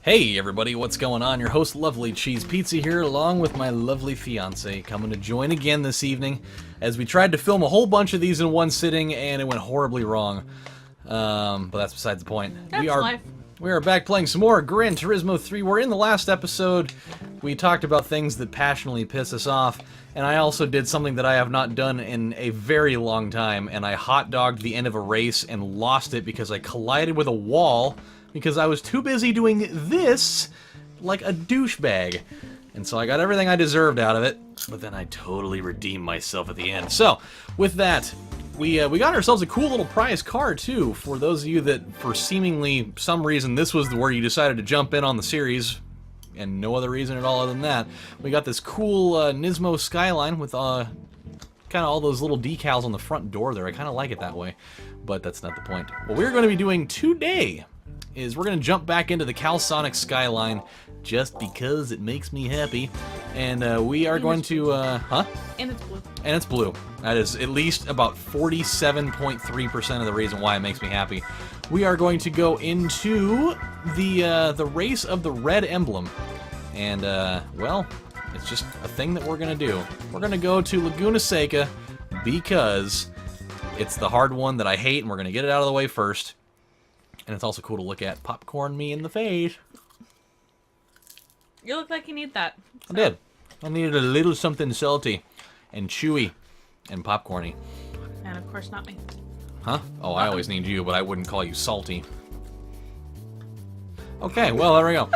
Hey everybody, what's going on? Your host LovelyCheesePizza here, along with my lovely fiance, coming to join again this evening, as we tried to film a whole bunch of these in one sitting, and it went horribly wrong. But that's besides the point. That's life. We are back playing some more Gran Turismo 3. We're in the last episode. We talked about things that passionately piss us off, and I also did something that I have not done in a very long time, and I hot-dogged the end of a race and lost it because I collided with a wall because I was too busy doing this like a douchebag. And so I got everything I deserved out of it, but then I totally redeemed myself at the end. So, with that, we got ourselves a cool little prize car, too, for those of you that, for seemingly some reason, this was where you decided to jump in on the series, and no other reason at all other than that. We got this cool Nismo Skyline with kind of all those little decals on the front door there. I kind of like it that way, but that's not the point. What we're going to be doing today is we're going to jump back into the Calsonic Skyline just because it makes me happy. And we are going to, And it's blue. And it's blue. That is at least about 47.3% of the reason why it makes me happy. We are going to go into the race of the red emblem. And, well, it's just a thing that we're going to do. We're going to go to Laguna Seca because it's the hard one that I hate, and we're going to get it out of the way first. And it's also cool to look at popcorn me in the face. You look like you need that. So. I did. I needed a little something salty and chewy and popcorny. And of course not me. Huh? Oh, I always need you, but I wouldn't call you salty. Okay, well, there we go.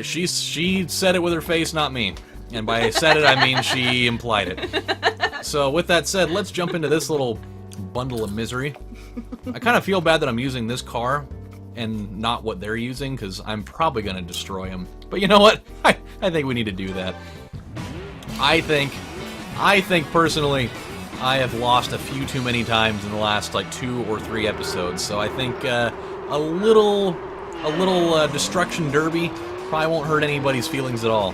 She said it with her face, not me. And by said it, I mean she implied it. So with that said, let's jump into this little bundle of misery. I kind of feel bad that I'm using this car and not what they're using, because I'm probably going to destroy them. But you know what? I think we need to do that. I think personally, I have lost a few too many times in the last like 2 or 3 episodes. So I think a little destruction derby probably won't hurt anybody's feelings at all.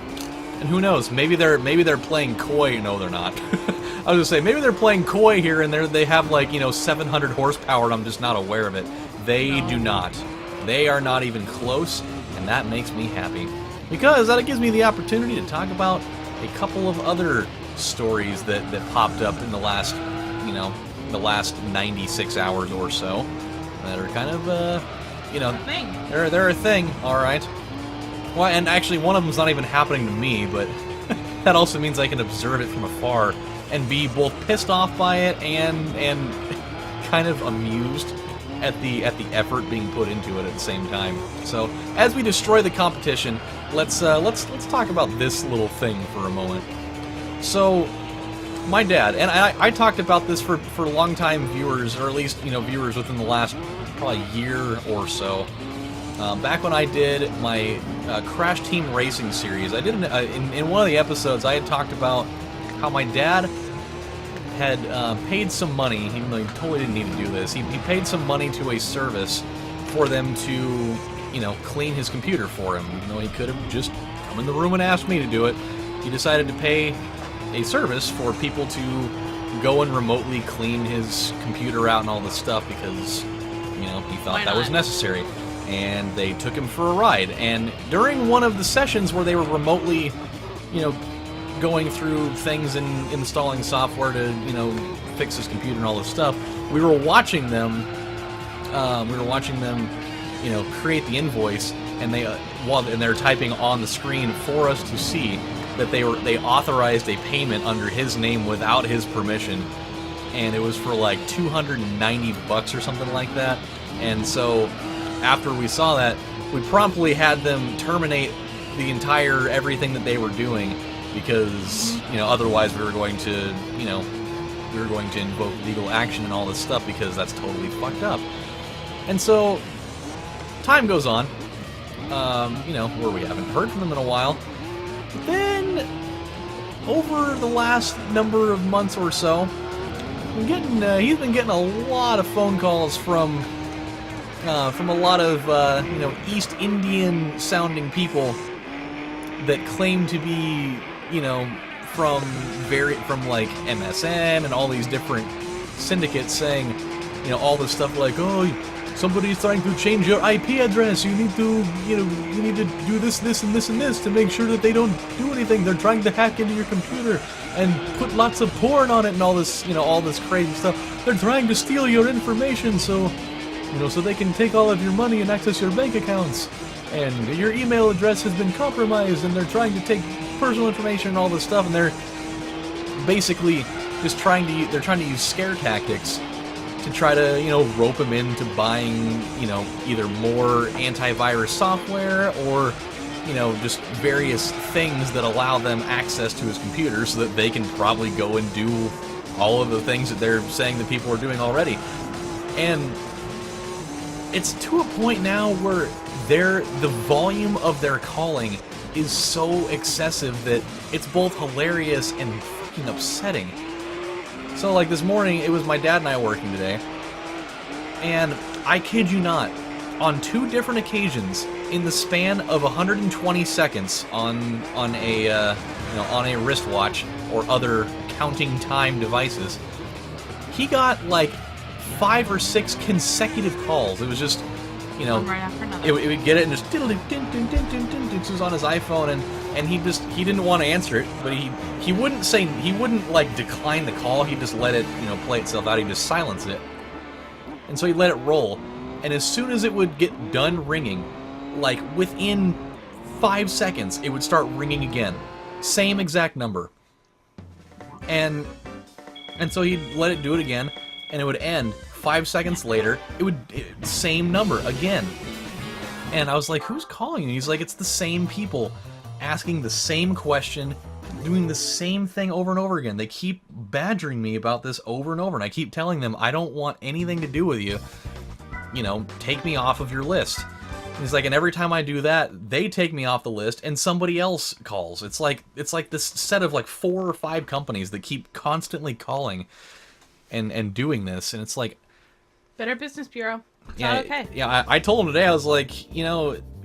And who knows? Maybe they're playing coy. No, they're not. I was gonna say, maybe they're playing coy here, and they have, like, 700 horsepower, and I'm just not aware of it. They do not. They are not even close, and that makes me happy. Because that gives me the opportunity to talk about a couple of other stories that popped up in the last, the last 96 hours or so, that are kind of, they're a thing, alright. Well, and actually, one of them's not even happening to me, but that also means I can observe it from afar and be both pissed off by it and kind of amused at the effort being put into it at the same time. So, as we destroy the competition, let's talk about this little thing for a moment. So, my dad, and I talked about this for long-time viewers, or at least viewers within the last probably year or so. Back when I did my Crash Team Racing series, I did in one of the episodes I had talked about how my dad had paid some money, even though he totally didn't need to do this. He paid some money to a service for them to, clean his computer for him. Even though he could have just come in the room and asked me to do it, he decided to pay a service for people to go and remotely clean his computer out and all this stuff because, he thought that was necessary. And they took him for a ride. And during one of the sessions where they were remotely, going through things and installing software to, fix his computer and all this stuff, we were watching them. Create the invoice, and they're typing on the screen for us to see that they authorized a payment under his name without his permission, and it was for like $290 or something like that. And so, after we saw that, we promptly had them terminate the entire everything that they were doing because, otherwise we were going to invoke legal action and all this stuff because that's totally fucked up. And so, time goes on. Where we haven't heard from them in a while. But then, over the last number of months or so, he's been getting a lot of phone calls from a lot of, East Indian-sounding people that claim to be, from like MSN and all these different syndicates saying, all this stuff like, oh, somebody's trying to change your IP address. You need to, you need to do this, this, and this, and this to make sure that they don't do anything. They're trying to hack into your computer and put lots of porn on it and all this, all this crazy stuff. They're trying to steal your information so, so they can take all of your money and access your bank accounts. And your email address has been compromised, and they're trying to take personal information and all this stuff, and they're basically just trying to use scare tactics to try to, rope him into buying, either more antivirus software or, just various things that allow them access to his computer so that they can probably go and do all of the things that they're saying that people are doing already. And it's to a point now where the volume of their calling is so excessive that it's both hilarious and fucking upsetting. So, like, this morning, it was my dad and I working today, and I kid you not, on 2 different occasions, in the span of 120 seconds on a wristwatch or other counting time devices, he got like 5 or 6 consecutive calls. It was just, One right after another. It would get it and just this was on his iPhone, and he didn't want to answer it, but he wouldn't like decline the call. He just let it play itself out. He just silence it, and so he let it roll. And as soon as it would get done ringing, like within 5 seconds, it would start ringing again, same exact number. And so he'd let it do it again, and it would end. 5 seconds later, same number again. And I was like, who's calling? And he's like, it's the same people asking the same question, doing the same thing over and over again. They keep badgering me about this over and over, and I keep telling them, I don't want anything to do with you. Take me off of your list. And he's like, and every time I do that, they take me off the list, and somebody else calls. It's like this set of like 4 or 5 companies that keep constantly calling and doing this, and it's like, Better Business Bureau. It's yeah, all okay. Yeah. I told him today, I was like,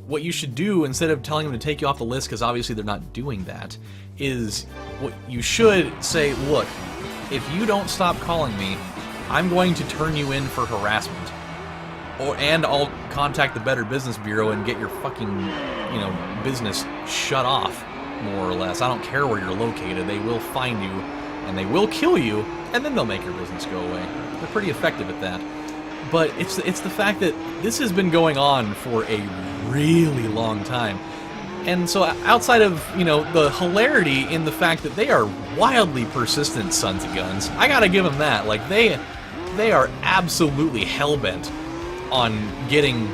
what you should do instead of telling them to take you off the list, because obviously they're not doing that, is what you should say. Look, if you don't stop calling me, I'm going to turn you in for harassment, and I'll contact the Better Business Bureau and get your fucking, business shut off, more or less. I don't care where you're located. They will find you, and they will kill you, and then they'll make your business go away. They're pretty effective at that. But it's the fact that this has been going on for a really long time. And so outside of, the hilarity in the fact that they are wildly persistent sons of guns, I gotta give them that. Like, they are absolutely hell-bent on getting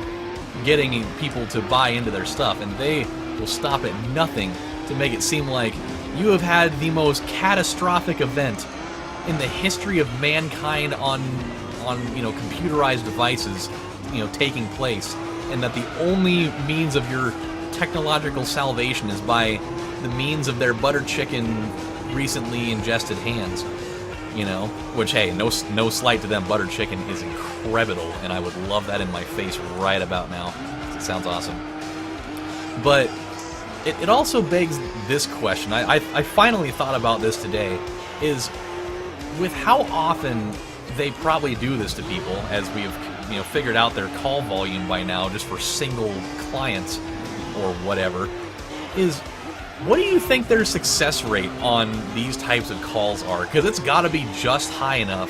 people to buy into their stuff, and they will stop at nothing to make it seem like you have had the most catastrophic event in the history of mankind on computerized devices, taking place, and that the only means of your technological salvation is by the means of their butter chicken recently ingested hands. Which, hey, no slight to them, butter chicken is incredible, and I would love that in my face right about now. It sounds awesome. But it also begs this question. I finally thought about this today, is with how often they probably do this to people, as we have figured out their call volume by now just for single clients or whatever, is what do you think their success rate on these types of calls are? Because it's got to be just high enough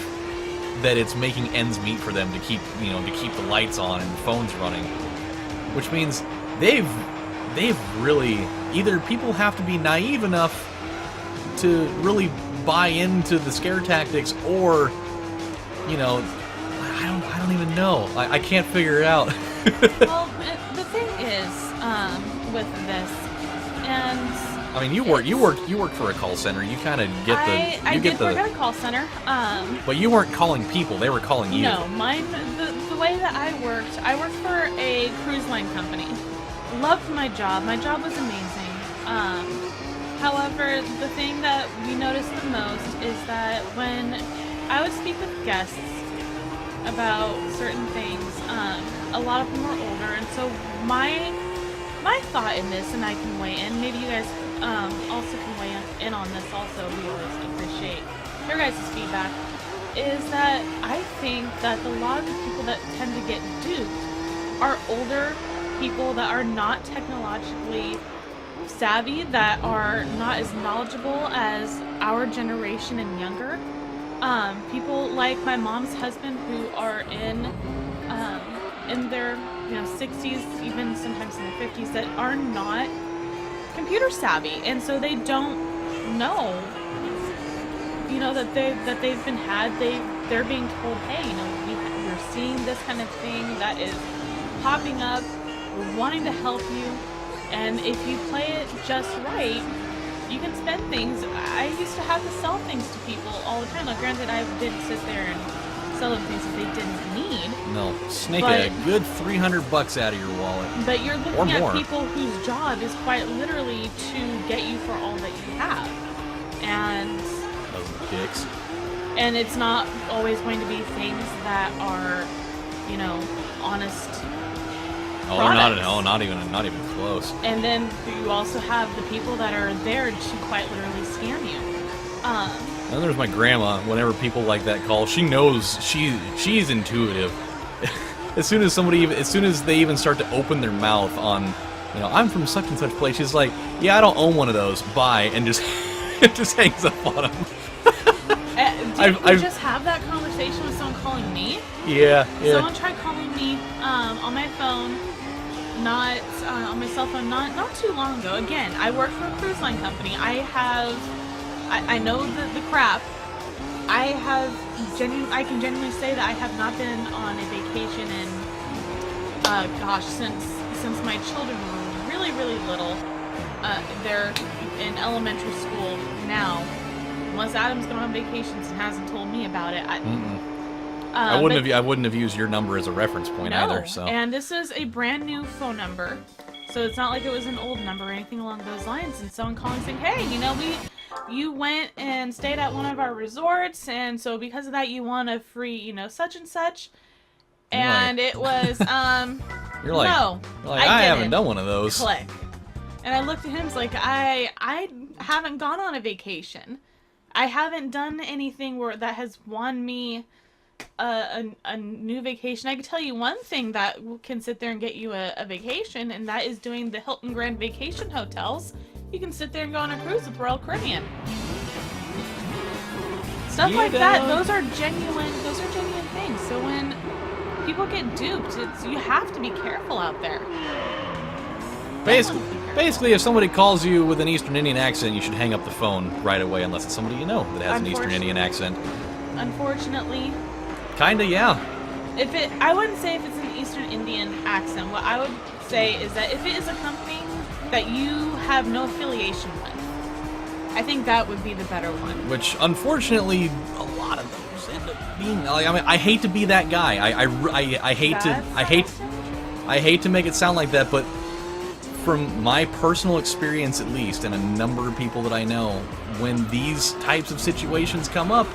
that it's making ends meet for them to keep the lights on and the phones running. Which means they've really, either people have to be naive enough to really buy into the scare tactics, or I don't even know. I can't figure it out. Well, the thing is, with this, and I mean, you work for a call center. You kind of get the. I did work at a call center. But you weren't calling people; they were calling you. No, the way that I worked for a cruise line company. Loved my job. My job was amazing. However, the thing that we noticed the most is that when I would speak with guests about certain things, a lot of them were older, and so my thought in this, and I can weigh in, maybe you guys also can weigh in on this also, we always appreciate your guys' feedback. is that I think that a lot of the people that tend to get duped are older people that are not technologically savvy, that are not as knowledgeable as our generation and younger. People like my mom's husband who are in their 60s, even sometimes in their 50s, that are not computer savvy, and so they don't know that they've been they're being told, hey, we're seeing this kind of thing that is popping up, we're wanting to help you, and if you play it just right, you can spend things. I used to have to sell things to people all the time. Like, granted, I didn't sit there and sell them things that they didn't need. No, snake a good $300 out of your wallet. But you're looking at people whose job is quite literally to get you for all that you have. And those dicks. And it's not always going to be things that are, honest products. Not even close. And then you also have the people that are there to quite literally scam you. And there's my grandma. Whenever people like that call, she knows she's intuitive. as soon as they even start to open their mouth on, I'm from such and such place, she's like, yeah, I don't own one of those. Bye, and just just hangs up on them. Did you just have that conversation with someone calling me? Yeah. Someone tried calling me on my phone, not on my cell phone, not too long ago. Again, I work for a cruise line company. I know the crap. I can genuinely say that I have not been on a vacation in, since my children were really, really little. They're in elementary school now. Unless Adam's gone on vacations and hasn't told me about it. I wouldn't have used your number as a reference point either. So. And this is a brand new phone number, so it's not like it was an old number or anything along those lines. And someone calling saying, "Hey, you went and stayed at one of our resorts, and so because of that, you want a free, such and such." And it was, you're like, no, I haven't done one of those. Click. And I looked at him, it's like, I haven't gone on a vacation. I haven't done anything that has won me a new vacation. I can tell you one thing that can sit there and get you a vacation, and that is doing the Hilton Grand Vacation hotels. You can sit there and go on a cruise with Royal Caribbean. Stuff like that. Those are genuine things. So when people get duped, you have to be careful out there. Basically, if somebody calls you with an Eastern Indian accent, you should hang up the phone right away, unless it's somebody you know that has an Eastern Indian accent. Unfortunately. Kinda, yeah. I wouldn't say if it's an Eastern Indian accent. What I would say is that if it is a company that you have no affiliation with, I think that would be the better one. Which, unfortunately, a lot of those end up being. I hate to be that guy. I hate to make it sound like that, but from my personal experience, at least, and a number of people that I know, when these types of situations come up,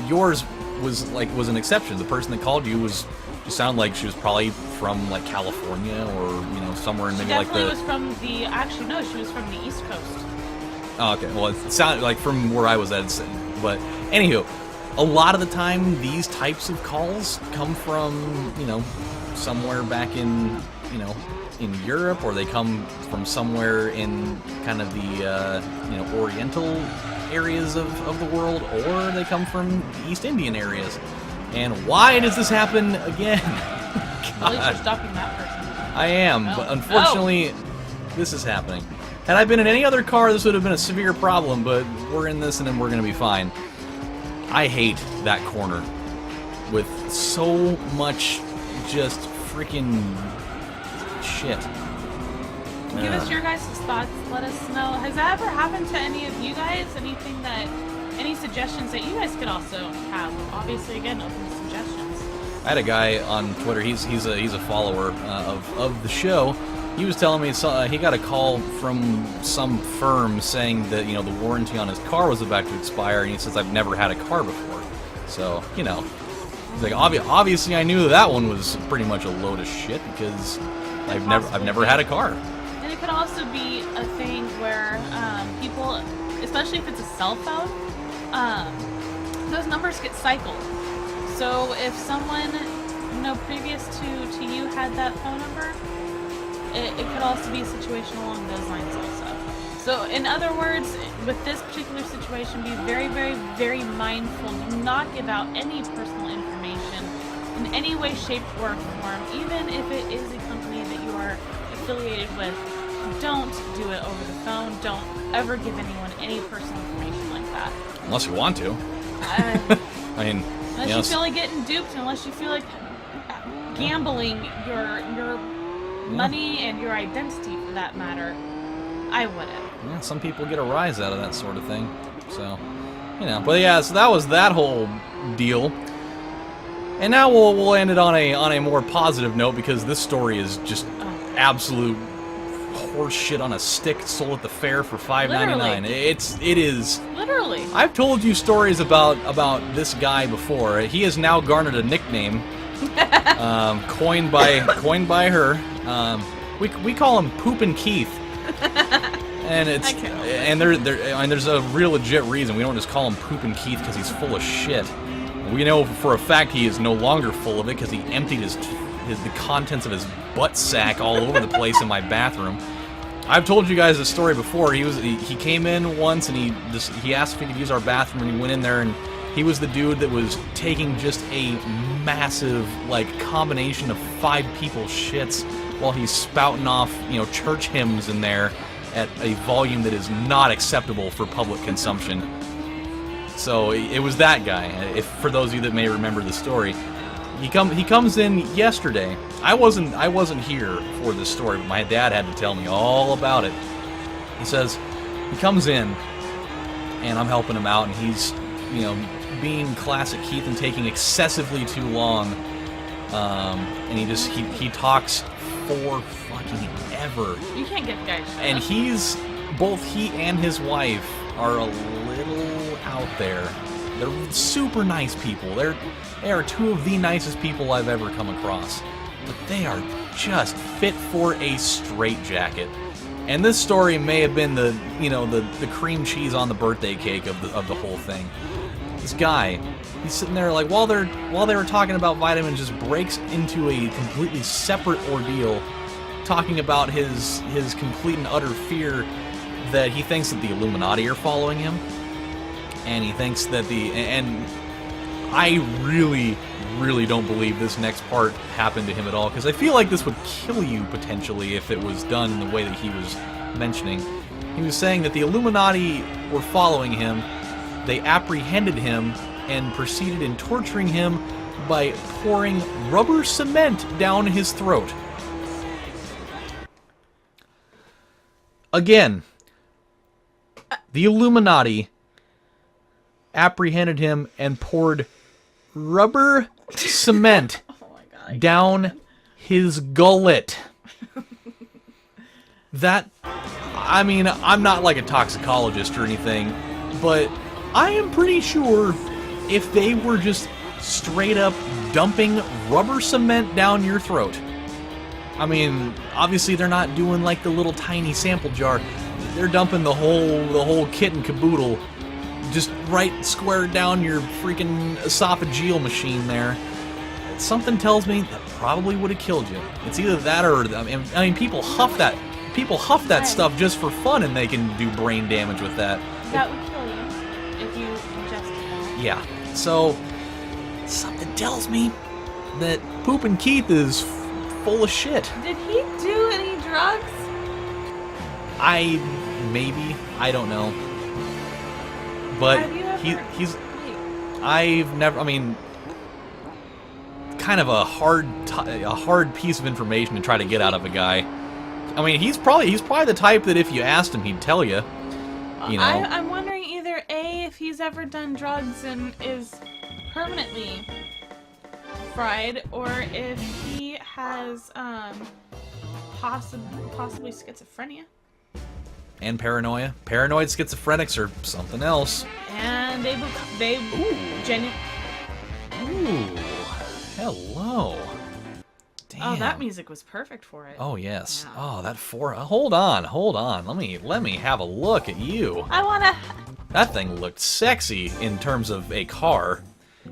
yours was an exception. The person that called you she sounded like she was probably from like California or somewhere in maybe like the. Actually, no, she was from the East Coast. Oh, okay. Well, it sounded like from where I was at, but anywho, a lot of the time these types of calls come from somewhere back in in Europe, or they come from somewhere in kind of the Oriental areas of the world, or they come from the East Indian areas. And why does this happen again? At least you're stopping that person. I am, but unfortunately, this is happening. Had I been in any other car, this would have been a severe problem, but we're in this and then we're going to be fine. I hate that corner with so much just freaking shit. Give us your guys' thoughts. Let us know. Has that ever happened to any of you guys? Any suggestions that you guys could also have? Obviously, again, open to suggestions. I had a guy on Twitter. He's a follower of the show. He was telling me he got a call from some firm saying that the warranty on his car was about to expire, and he says, I've never had a car before. So he's like, obviously I knew that one was pretty much a load of shit because I've never had a car. And it could also be a thing where people, especially if it's a cell phone, those numbers get cycled. So if someone, previous to you had that phone number, it could also be a situation along those lines also. So in other words, with this particular situation, be very, very, very mindful. Do not give out any personal information in any way, shape, or form, even if it is a company that you are affiliated with. Don't do it over the phone. Don't ever give anyone any personal information like that. Unless you want to. I mean, unless you feel like getting duped, unless you feel like gambling your money and your identity, for that matter, I wouldn't. Yeah, some people get a rise out of that sort of thing. So, but yeah, so that was that whole deal. And now we'll end it on a more positive note, because this story is just absolute horse shit on a stick, sold at the fair for $5.99. It is literally. I've told you stories about this guy before. He has now garnered a nickname, coined by her. We call him Poopin Keith, and there's a real legit reason. We don't just call him Poopin Keith because he's full of shit. We know for a fact he is no longer full of it, because he emptied the contents of his butt sack all over the place in my bathroom. I've told you guys this story before. He came in once and he asked if he could use our bathroom, and he went in there, and he was the dude that was taking just a massive combination of 5 people's shits while he's spouting off church hymns in there at a volume that is not acceptable for public consumption. So it was that guy. If for those of you that may remember the story. He comes in yesterday. I wasn't here for this story, but my dad had to tell me all about it. He says he comes in, and I'm helping him out, and he's being classic Keith and taking excessively too long. And he talks for fucking ever. You can't get the guy shut And up. both he and his wife are a little out there. They're super nice people. They are 2 of the nicest people I've ever come across. But they are just fit for a straitjacket. And this story may have been the cream cheese on the birthday cake of the whole thing. This guy, he's sitting there while they were talking about vitamins, just breaks into a completely separate ordeal, talking about his complete and utter fear that he thinks that the Illuminati are following him. And he thinks that and I really, really don't believe this next part happened to him at all, because I feel like this would kill you, potentially, if it was done in the way that he was mentioning. He was saying that the Illuminati were following him, they apprehended him, and proceeded in torturing him by pouring rubber cement down his throat. Again, the Illuminati apprehended him and poured rubber cement down his gullet. I'm not like a toxicologist or anything, but I am pretty sure if they were just straight up dumping rubber cement down your throat, obviously they're not doing the little tiny sample jar. They're dumping the whole kit and caboodle, just right square down your freaking esophageal machine there. Something tells me that probably would have killed you. It's either that or people huff that. People huff that stuff just for fun, and they can do brain damage with that. That would kill you if you ingested that. Yeah. So something tells me that Poopin Keith is full of shit. Did he do any drugs? Maybe. I don't know. But he's. I've never. Kind of a hard piece of information to try to get out of a guy. He's probably the type that if you asked him, he'd tell you. I'm wondering either A, if he's ever done drugs and is permanently fried, or if he has possibly schizophrenia. And paranoia. Paranoid schizophrenics are something else. And they genuine. Ooh, hello. Damn. Oh, that music was perfect for it. Oh yes. Yeah. Oh, that hold on. Let me have a look at you. I wanna. That thing looked sexy in terms of a car.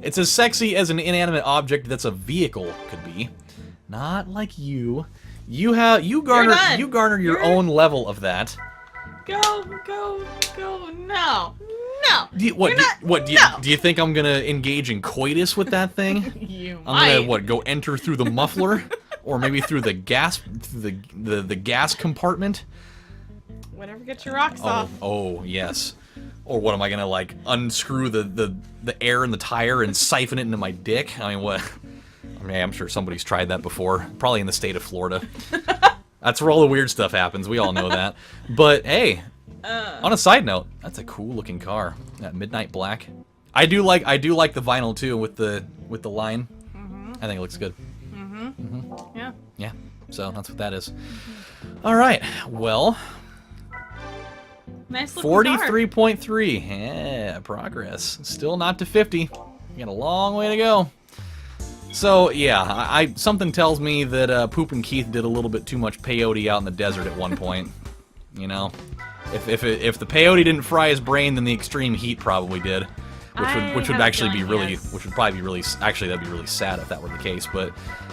It's as sexy as an inanimate object that's a vehicle could be. Not like you. You garner your own level of that. Go, no. Do you think I'm gonna engage in coitus with that thing? I'm gonna go enter through the muffler, or maybe through the gas, the gas compartment. Whatever gets your rocks off. Oh yes. Or what am I gonna like unscrew the air in the tire and siphon it into my dick? I mean what? I mean I'm sure somebody's tried that before. Probably in the state of Florida. That's where all the weird stuff happens. We all know that. But hey, on a side note, that's a cool looking car. That midnight black. I do like the vinyl too with the line. I think it looks good. Yeah. Yeah. So that's what that is. All right. Well. Nice looking 43.3. Yeah, progress. Still not to 50. We got a long way to go. So yeah, something tells me that Poopin Keith did a little bit too much peyote out in the desert at one point. You know, if the peyote didn't fry his brain, then the extreme heat probably did, which would actually be really, which would probably be really, actually that'd be really sad if that were the case. But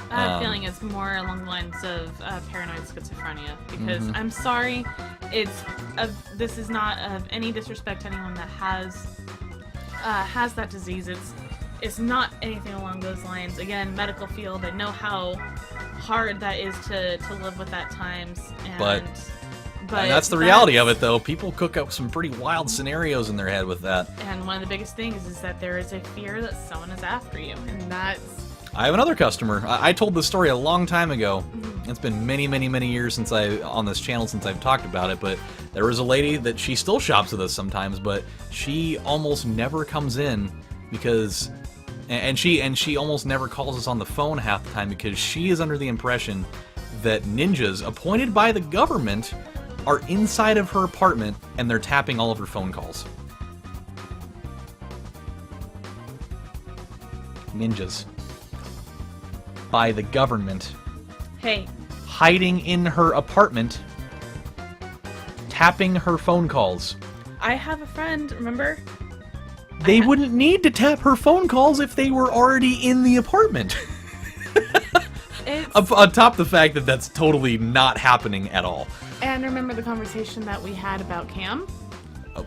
I have a feeling it's more along the lines of paranoid schizophrenia, because I'm sorry, this is not of any disrespect to anyone that has that disease. It's not anything along those lines. Again, medical field, I know how hard that is to live with at times. But that's the reality of it, though. People cook up some pretty wild scenarios in their head with that. And one of the biggest things is that there is a fear that someone is after you, and that's... I have another customer. I told this story a long time ago. It's been many, many, many years since on this channel since I've talked about it, but there was a lady that she still shops with us sometimes, but she almost never comes in because... And she almost never calls us on the phone half the time because she is under the impression that ninjas appointed by the government are inside of her apartment and they're tapping all of her phone calls. Ninjas. By the government. Hey. Hiding in her apartment, tapping her phone calls. I have a friend, remember? They wouldn't need to tap her phone calls if they were already in the apartment. On top of the fact that that's totally not happening at all. And remember the conversation that we had about Cam?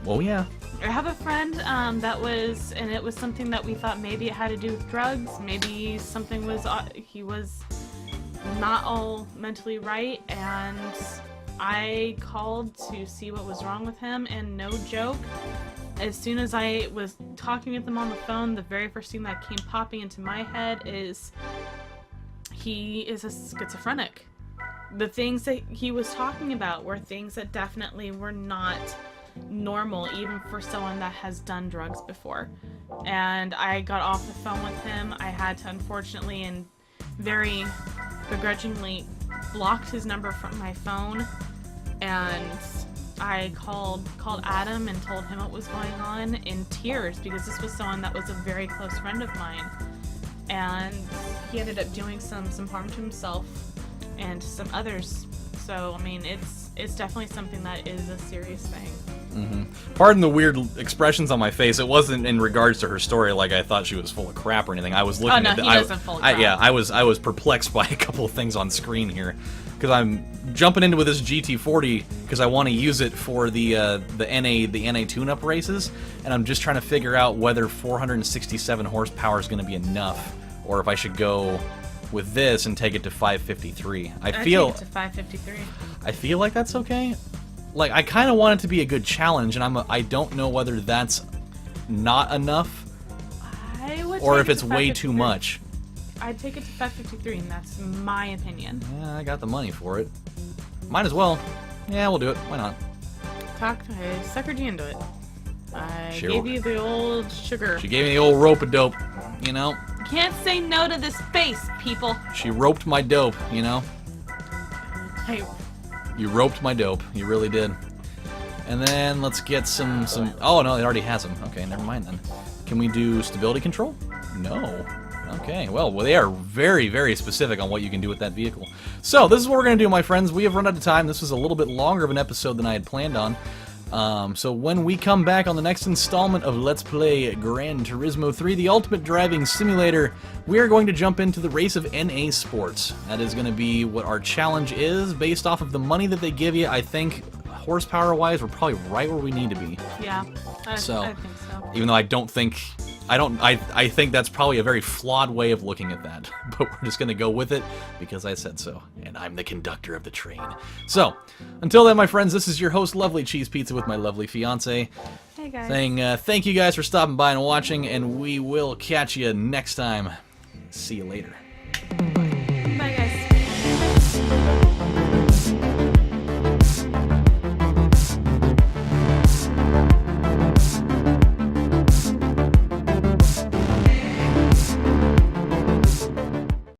Oh yeah. I have a friend and it was something that we thought maybe it had to do with drugs, maybe something was, he was not all mentally right, and I called to see what was wrong with him, and no joke, as soon as I was talking with him on the phone, the very first thing that came popping into my head is he is a schizophrenic. The things that he was talking about were things that definitely were not normal, even for someone that has done drugs before. And I got off the phone with him. I had to, unfortunately and very begrudgingly, blocked his number from my phone, and I called Adam and told him what was going on in tears, because this was someone that was a very close friend of mine, and he ended up doing some harm to himself and to some others. So I mean, it's definitely something that is a serious thing. Pardon the weird expressions on my face. It wasn't in regards to her story, like I thought she was full of crap or anything. I was looking at he wasn't full of crap. Yeah, I was perplexed by a couple of things on screen here, because I'm jumping into with this GT40 because I want to use it for the NA tune-up races, and I'm just trying to figure out whether 467 horsepower is going to be enough, or if I should go with this and take it to 553. I feel take it to 553. I feel like that's okay. Like, I kind of want it to be a good challenge, and I don't know whether that's not enough, or if it's way too much. I'd take it to 553, and that's my opinion. Yeah, I got the money for it. Might as well. Yeah, we'll do it. Why not? I suckered you into it. I gave you the old sugar. She gave me the old rope-a-dope, you know? You can't say no to this face, people. She roped my dope, you know? Hey. You roped my dope. You really did. And then let's get some... Oh, no, it already has them. Okay, never mind then. Can we do stability control? No. Okay, well, they are very, very specific on what you can do with that vehicle. So, this is what we're going to do, my friends. We have run out of time. This was a little bit longer of an episode than I had planned on. So when we come back on the next installment of Let's Play Gran Turismo 3, the Ultimate Driving Simulator, we are going to jump into the race of NA Sports. That is going to be what our challenge is. Based off of the money that they give you, I think horsepower-wise, we're probably right where we need to be. Yeah, I think so. Even though I think that's probably a very flawed way of looking at that. But we're just going to go with it because I said so. And I'm the conductor of the train. So, until then, my friends, this is your host, Lovely Cheese Pizza, with my lovely fiance. Hey, guys. Saying thank you guys for stopping by and watching, and we will catch you next time. See you later. Bye.